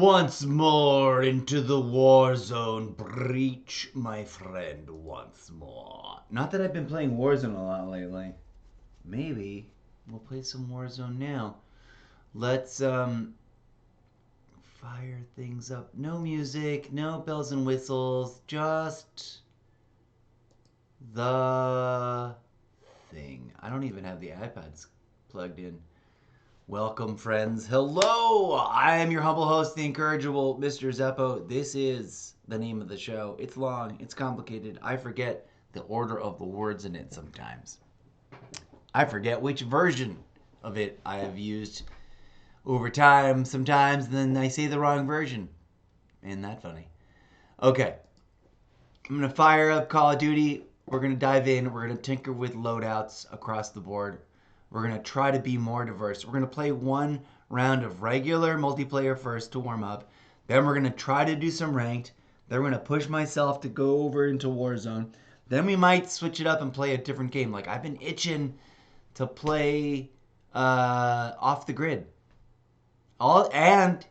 Once more into the war zone. Breach, my friend, once more. Not that I've been playing Warzone a lot lately. Maybe we'll play some Warzone now. Let's fire things up. No music, no bells and whistles, just the thing. I don't even have the iPads plugged in. Welcome, friends. Hello! I am your humble host, the incorrigible Mr. Zeppo. This is the name of the show. It's long, it's complicated. I forget the order of the words in it sometimes. I forget which version of it I have used over time sometimes, and then I say the wrong version. Isn't that funny? Okay. I'm going to fire up Call of Duty. We're going to dive in. We're going to tinker with loadouts across the board. We're going to try to be more diverse. We're going to play one round of regular multiplayer first to warm up. Then we're going to try to do some ranked. Then we're going to push myself to go over into Warzone. Then we might switch it up and play a different game. Like, I've been itching to play Off the Grid. And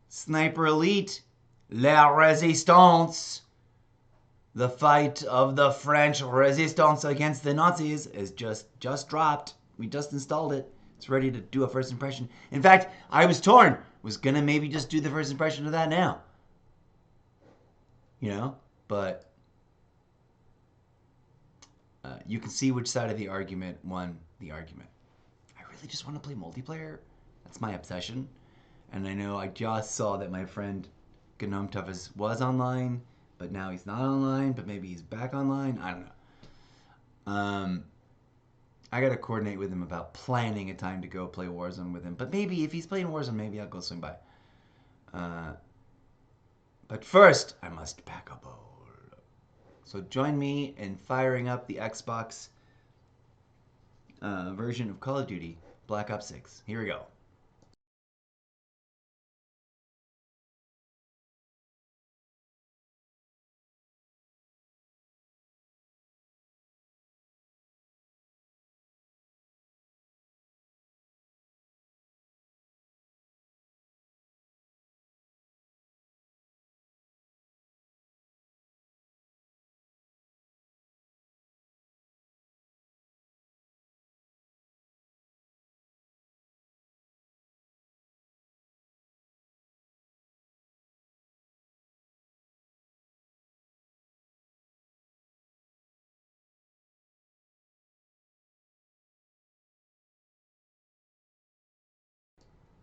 Sniper Elite, La Resistance. The fight of the French resistance against the Nazis is just dropped. We just installed it. It's ready to do a first impression. In fact, I was torn. Was going to maybe just do the first impression of that now. You know? But you can see which side of the argument won the argument. I really just want to play multiplayer. That's my obsession. And I know I just saw that my friend Gnome Toughest was online, but now he's not online, but maybe he's back online. I don't know. I got to coordinate with him about planning a time to go play Warzone with him. But maybe if he's playing Warzone, maybe I'll go swing by. But first, I must pack a bowl. So join me in firing up the Xbox version of Call of Duty, Black Ops 6. Here we go.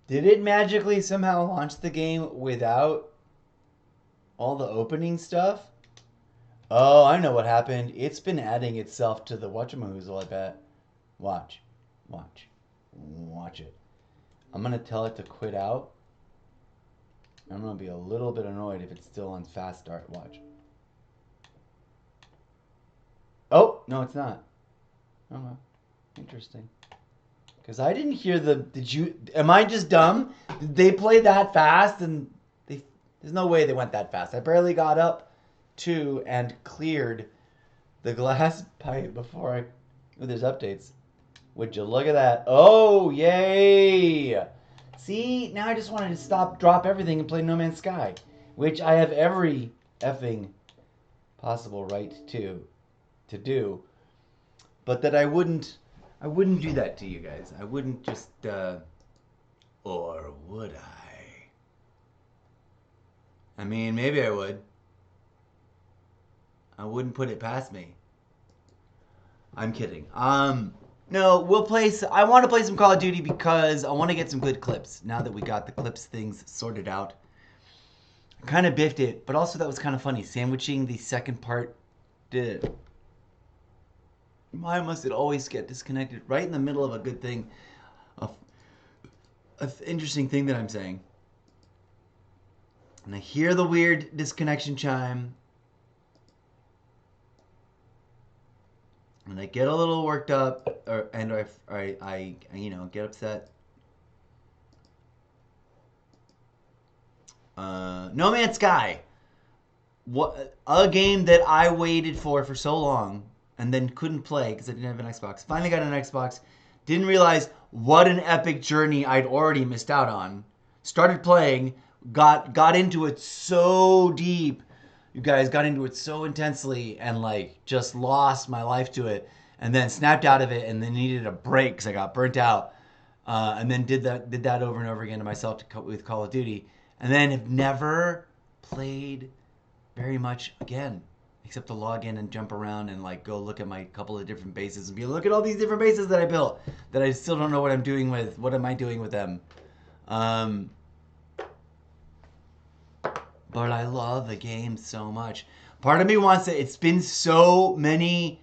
Did it magically somehow launch the game without all the opening stuff? Oh, I know what happened. It's been adding itself to the whatchamahoozle, I bet. Watch. Watch. Watch it. I'm going to tell it to quit out. I'm going to be a little bit annoyed if it's still on fast start. Watch. Oh, no, it's not. Oh, interesting. Because I didn't hear the... Am I just dumb? Did they play that fast? And there's no way they went that fast. I barely got up to and cleared the glass pipe before I... Oh, there's updates. Would you look at that? Oh, yay! See, now I just wanted to drop everything and play No Man's Sky. Which I have every effing possible right to do. But that I wouldn't do that to you guys. I wouldn't just, or would I? I mean, maybe I would. I wouldn't put it past me. I'm kidding. No, we'll play, I want to play some Call of Duty because I want to get some good clips. Now that we got the clips things sorted out. I kind of biffed it, but also that was kind of funny. Sandwiching the second part did. Why must it always get disconnected right in the middle of a good thing? An interesting thing that I'm saying. And I hear the weird disconnection chime. And I get a little worked up. And I get upset. No Man's Sky. What a game that I waited for so long. And then couldn't play because I didn't have an Xbox. Finally got an Xbox. Didn't realize what an epic journey I'd already missed out on. Started playing, got into it so deep. You guys got into it so intensely and like just lost my life to it, and then snapped out of it, and then needed a break because I got burnt out, and then did that over and over again to myself with Call of Duty, and then have never played very much again, except to log in and jump around and like go look at my couple of different bases and be look at all these different bases that I built that I still don't know what I'm doing with. What am I doing with them? But I love the game so much. Part of me wants to. It's been so many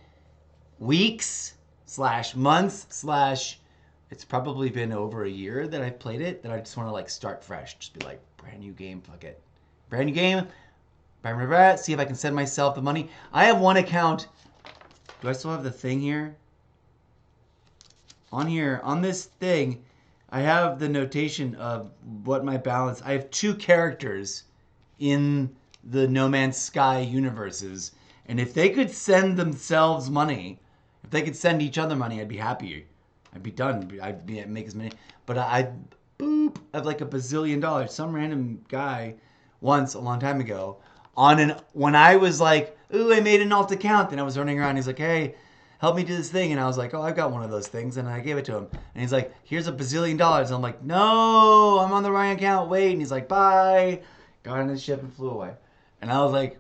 weeks / months / it's probably been over a year that I've played it, that I just want to like start fresh. Just be like, brand new game, fuck it. Brand new game. See if I can send myself the money. I have one account. Do I still have the thing here? On this thing, I have the notation of what my balance. I have 2 characters in the No Man's Sky universes, and if they could send themselves money, if they could send each other money, I'd be happy. I'd be done. I'd make as many. But I have like $1 bazillion. Some random guy once a long time ago when I was like, ooh, I made an alt account, and I was running around. He's like, hey, help me do this thing, and I was like, oh, I've got one of those things, and I gave it to him, and he's like, here's $1 bazillion. I'm like, no, I'm on the wrong account. Wait, and he's like, bye. Got on his ship and flew away. And I was like,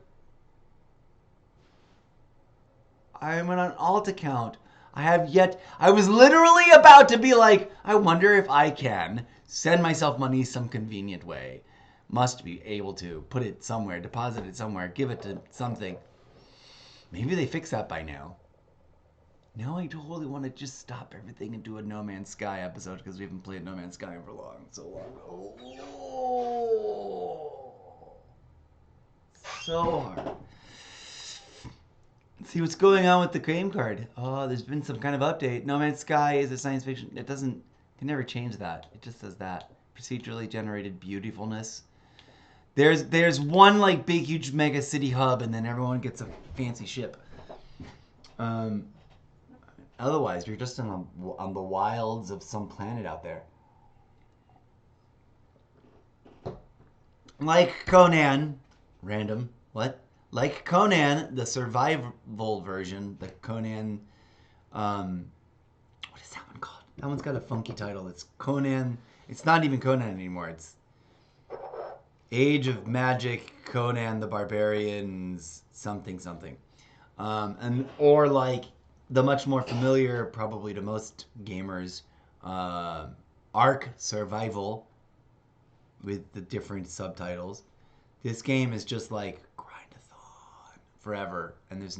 I'm on an alt account. I was literally about to be like, I wonder if I can send myself money some convenient way. Must be able to put it somewhere, deposit it somewhere, give it to something. Maybe they fix that by now. Now I totally want to just stop everything and do a No Man's Sky episode because we haven't played No Man's Sky for so long. Oh. So hard. Let's see what's going on with the game card. Oh, there's been some kind of update. No Man's Sky is a science fiction. It can never change that. It just says that. Procedurally generated beautifulness. There's one like big huge mega city hub, and then everyone gets a fancy ship. Otherwise, you're just on the wilds of some planet out there. Like Conan, random, what? Like Conan, the survival version, the Conan, what is that one called? That one's got a funky title. It's Conan, it's not even Conan anymore. It's Age of Magic, Conan the Barbarians, something. Or like the much more familiar, probably to most gamers, Ark Survival, with the different subtitles. This game is just like grind-a-thon forever, and there's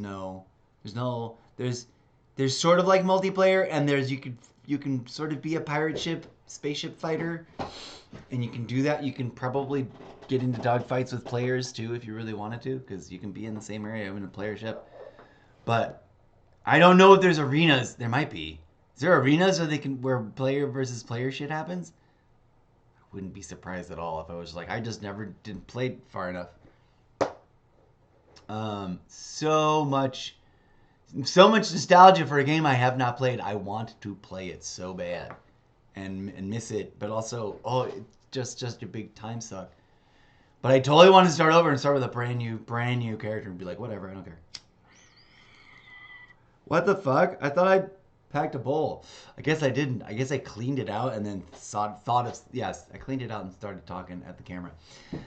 sort of like multiplayer, and you can sort of be a pirate ship, spaceship fighter, and you can do that. You can probably get into dogfights with players too if you really wanted to, because you can be in the same area in a player ship. But I don't know if there's arenas. There might be. Is there arenas where player versus player shit happens? Wouldn't be surprised at all if I was like, I just didn't play far enough. So much nostalgia for a game I have not played. I want to play it so bad, and miss it, but also it's just a big time suck. But I totally want to start over and start with a brand new character and be like, whatever, I don't care. What the fuck? I thought I packed a bowl. I guess I didn't. I guess I cleaned it out and then I cleaned it out and started talking at the camera.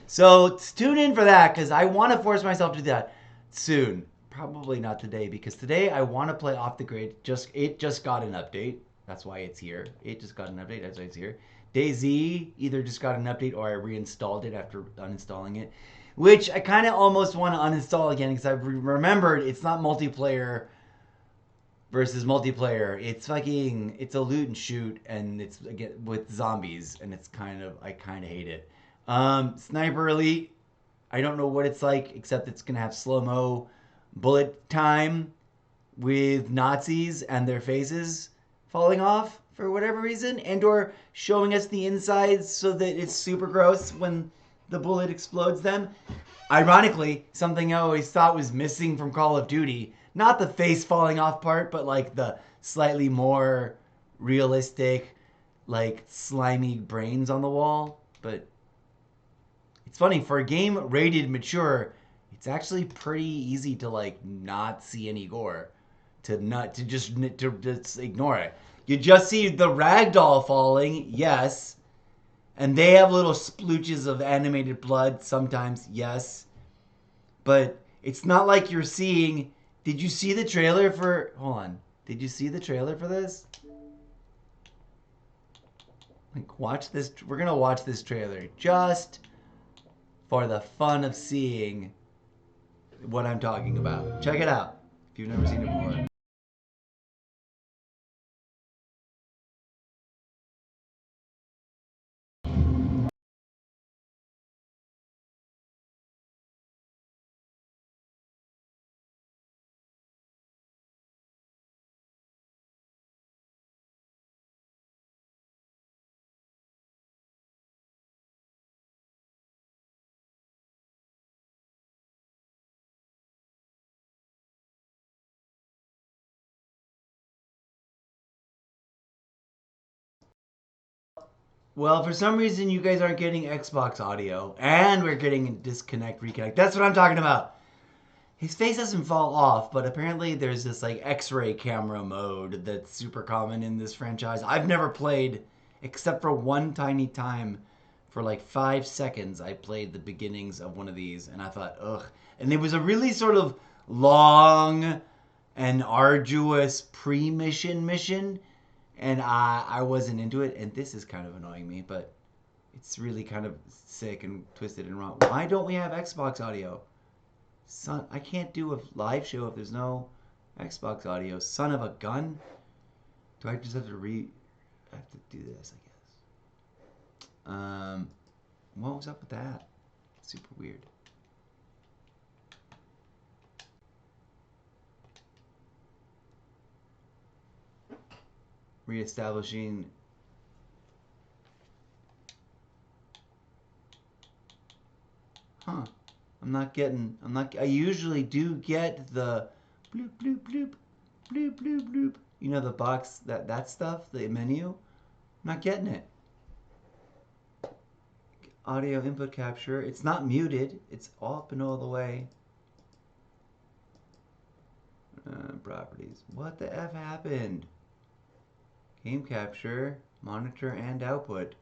So tune in for that, because I want to force myself to do that soon. Probably not today, because today I want to play Off the Grid. It just got an update. That's why it's here. It just got an update. That's why it's here. DayZ either just got an update or I reinstalled it after uninstalling it, which I kind of almost want to uninstall again because I've remembered it's not multiplayer versus multiplayer. It's a loot and shoot, and it's again with zombies, and I kind of hate it. Sniper Elite, I don't know what it's like, except it's gonna have slow-mo bullet time with Nazis and their faces falling off for whatever reason, and or showing us the insides so that it's super gross when the bullet explodes them. Ironically, something I always thought was missing from Call of Duty, not the face falling off part, but like the slightly more realistic, like slimy brains on the wall. But It's funny, for a game rated mature, it's actually pretty easy to like not see any gore, to just ignore it. You just see the ragdoll falling, yes, and they have little splooches of animated blood sometimes, yes, but it's not like you're seeing. Did you see the trailer for? Hold on. Did you see the trailer for this? Like, watch this. We're gonna watch this trailer just for the fun of seeing what I'm talking about. Check it out if you've never seen it before. Well, for some reason, you guys aren't getting Xbox audio, and we're getting disconnect, reconnect. That's what I'm talking about. His face doesn't fall off, but apparently there's this like X-ray camera mode that's super common in this franchise. I've never played, except for one tiny time, for like 5 seconds. I played the beginnings of one of these, and I thought, ugh. And it was a really sort of long and arduous mission, and I wasn't into it. And this is kind of annoying me, but it's really kind of sick and twisted and wrong. Why don't we have Xbox audio? Son, I can't do a live show if there's no Xbox audio. Son of a gun. Do I just have to I have to do this, I guess. What was up with that? Super weird. Reestablishing. Huh. I usually do get the bloop, bloop, bloop, bloop, bloop, bloop. You know, the box, that stuff, the menu. I'm not getting it. Audio input capture. It's not muted. It's up and all the way. Properties. What the F happened? Game capture, monitor, and output.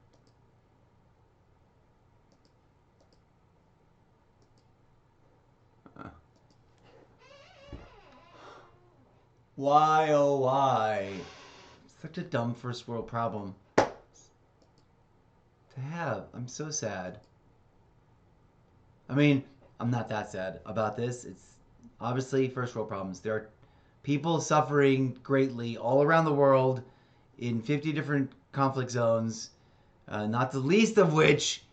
Why, oh why? Such a dumb first world problem to have. I'm so sad. I mean, I'm not that sad about this. It's obviously first world problems. There are people suffering greatly all around the world in 50 different conflict zones, not the least of which,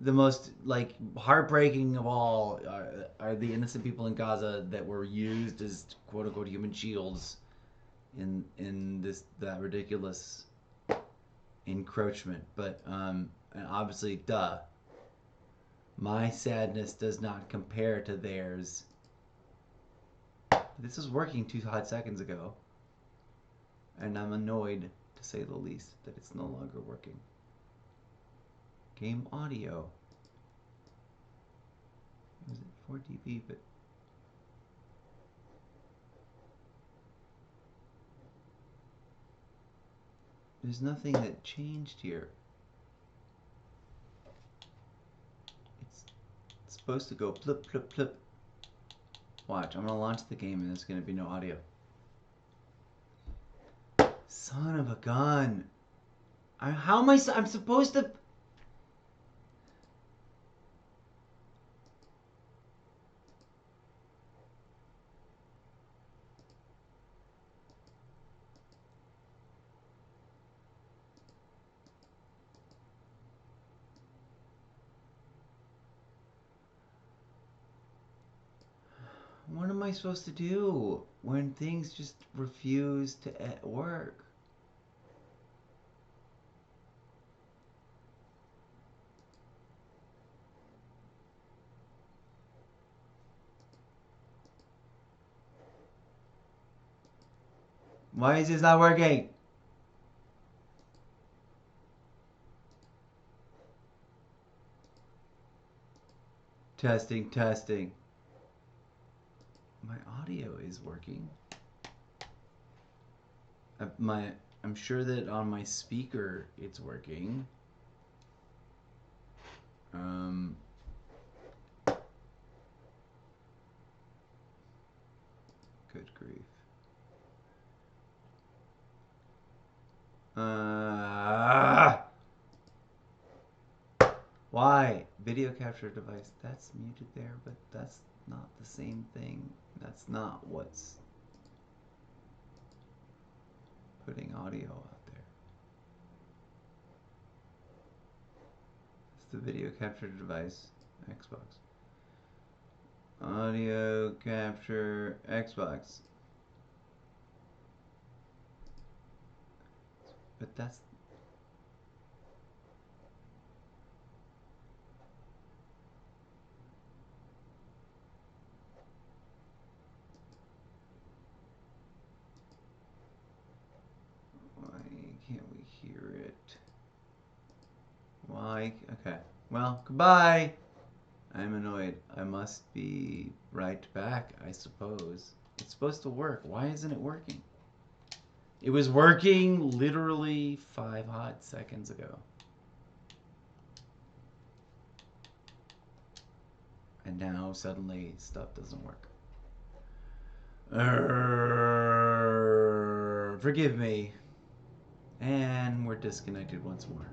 the most like heartbreaking of all, are the innocent people in Gaza that were used as quote unquote human shields in that ridiculous encroachment. But and obviously, duh, my sadness does not compare to theirs. This was working 2 hot seconds ago, and I'm annoyed, to say the least, that it's no longer working. Game audio. Was it 4 dB? But there's nothing that changed here. It's supposed to go plip, plip, plip. Watch, I'm gonna launch the game and there's gonna be no audio. Son of a gun. How am I'm supposed to... What am I supposed to do when things just refuse to work? Why is this not working? Testing, testing. My audio is working. I'm sure that on my speaker it's working. Good grief. Why? Video capture device. That's muted there, but that's not the same thing. That's not what's putting audio out there. It's the video capture device, Xbox. Audio capture, Xbox. But that's... Why can't we hear it? Why? Okay. Well, goodbye. I'm annoyed. I must be right back, I suppose. It's supposed to work. Why isn't it working? It was working literally 5 hot seconds ago. And now suddenly stuff doesn't work. Forgive me. And we're disconnected once more.